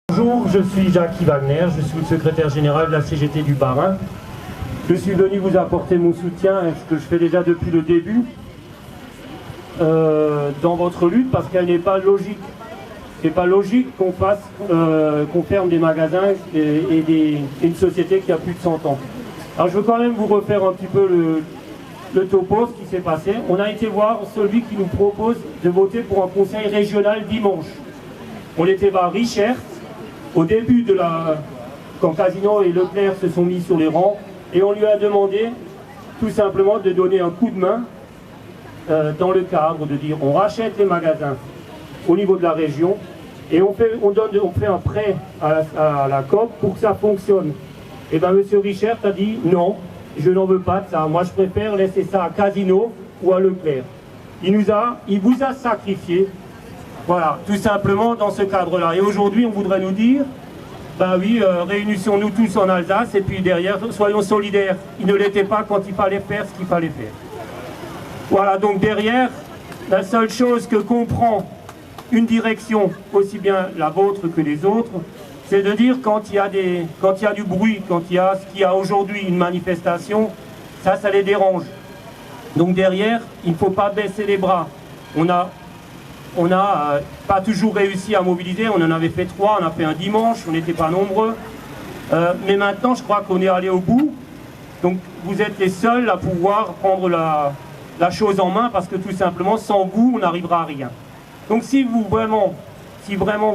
Bonjour, je suis Jacques Wagner, je suis le secrétaire général de la CGT du Bas-Rhin. Je suis venu vous apporter mon soutien, ce que je fais déjà depuis le début, dans votre lutte, parce qu'elle n'est pas logique. C'est pas logique qu'on ferme des magasins et une société qui a plus de 100 ans. Alors je veux quand même vous refaire un petit peu le topo, ce qui s'est passé. On a été voir celui qui nous propose de voter pour un conseil régional dimanche. On était voir Richert, au début quand Casino et Leclerc se sont mis sur les rangs, et on lui a demandé tout simplement de donner un coup de main dans le cadre de dire on rachète les magasins au niveau de la région et on fait un prêt à la COP pour que ça fonctionne. Et bien M. Richert a dit non, je n'en veux pas de ça, moi je préfère laisser ça à Casino ou à Leclerc. Il vous a sacrifié. Voilà, tout simplement dans ce cadre-là. Et aujourd'hui, on voudrait nous dire, ben oui, réunissons-nous tous en Alsace et puis derrière, soyons solidaires. Il ne l'était pas quand il fallait faire ce qu'il fallait faire. Voilà, donc derrière, la seule chose que comprend une direction, aussi bien la vôtre que les autres, c'est de dire quand il y a du bruit, quand il y a ce qu'il y a aujourd'hui, une manifestation, ça les dérange. Donc derrière, il ne faut pas baisser les bras. On n'a pas toujours réussi à mobiliser, on en avait fait 3, on a fait un dimanche, on n'était pas nombreux. Mais maintenant, je crois qu'on est allé au bout. Donc vous êtes les seuls à pouvoir prendre la chose en main parce que tout simplement, sans vous, on n'arrivera à rien. Donc si vraiment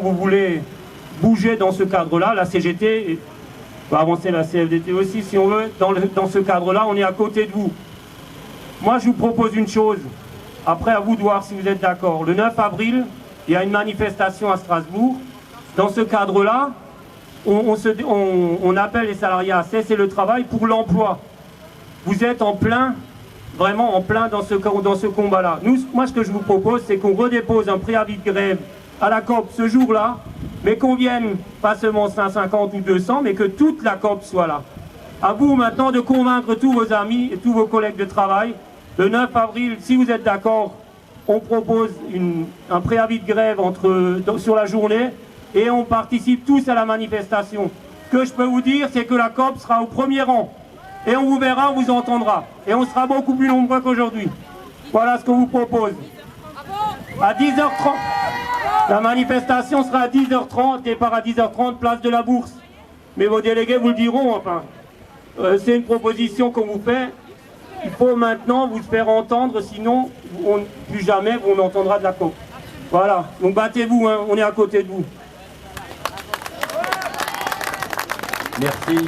vous voulez bouger dans ce cadre-là, la CGT va avancer, la CFDT aussi, si on veut, dans ce cadre-là, on est à côté de vous. Moi, je vous propose une chose. Après, à vous de voir si vous êtes d'accord. Le 9 avril, il y a une manifestation à Strasbourg. Dans ce cadre-là, on appelle les salariés à cesser le travail pour l'emploi. Vous êtes vraiment en plein dans ce combat-là. Moi, ce que je vous propose, c'est qu'on redépose un préavis de grève à la COP ce jour-là, mais qu'on vienne, pas seulement 150 ou 200, mais que toute la COP soit là. À vous maintenant de convaincre tous vos amis et tous vos collègues de travail. Le 9 avril, si vous êtes d'accord, on propose un préavis de grève sur la journée et on participe tous à la manifestation. Ce que je peux vous dire, c'est que la COP sera au premier rang. Et on vous verra, on vous entendra. Et on sera beaucoup plus nombreux qu'aujourd'hui. Voilà ce qu'on vous propose. À 10h30, la manifestation sera à 10h30, départ à 10h30, place de la Bourse. Mais vos délégués vous le diront, enfin. C'est une proposition qu'on vous fait. Il faut maintenant vous faire entendre, sinon plus jamais on entendra de la COP. Voilà, donc battez-vous, hein, on est à côté de vous. Merci.